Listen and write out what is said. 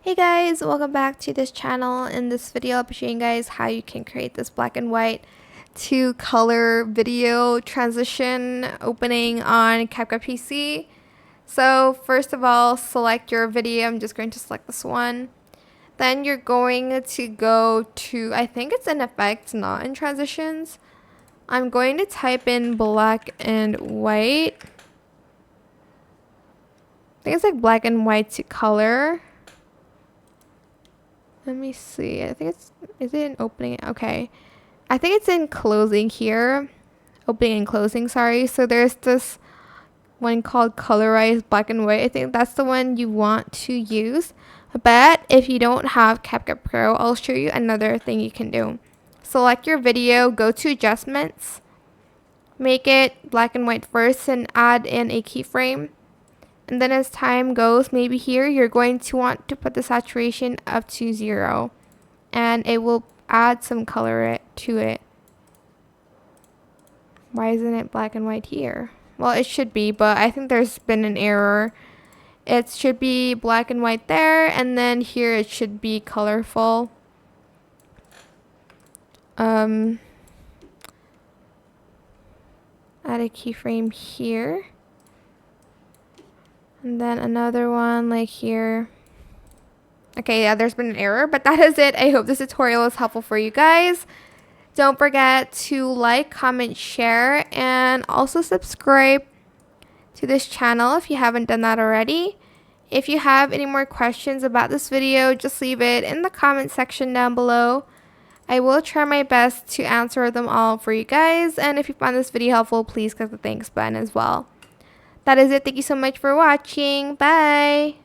Hey guys, welcome back to this channel. In this video, I'll be showing you guys how you can create this black and white to color video transition opening on CapCut PC. So first of all, select your video. I'm just going to select this one. Then you're going to go to, I think it's in effects, not in transitions. I'm going to type in black and white. I think it's like black and white to color. Let me see. I think is it in opening? Okay. I think it's in closing here. Opening and closing, sorry. So there's this one called colorized black and white. I think that's the one you want to use. But if you don't have CapCut Pro, I'll show you another thing you can do. Select your video, go to adjustments, make it black and white first, and add in a keyframe. And then as time goes, maybe here you're going to want to put the saturation up to 0, and it will add some color to it. Why isn't it black and white here? Well, it should be, but I think there's been an error. It should be black and white there, and then here it should be colorful. Add a keyframe here. And then another one like here. Okay, yeah, there's been an error, but that is it. I hope this tutorial is helpful for you guys. Don't forget to like, comment, share, and also subscribe to this channel if you haven't done that already. If you have any more questions about this video, just leave it in the comment section down below. I will try my best to answer them all for you guys. And if you found this video helpful, please click the thanks button as well. That is it. Thank you so much for watching. Bye.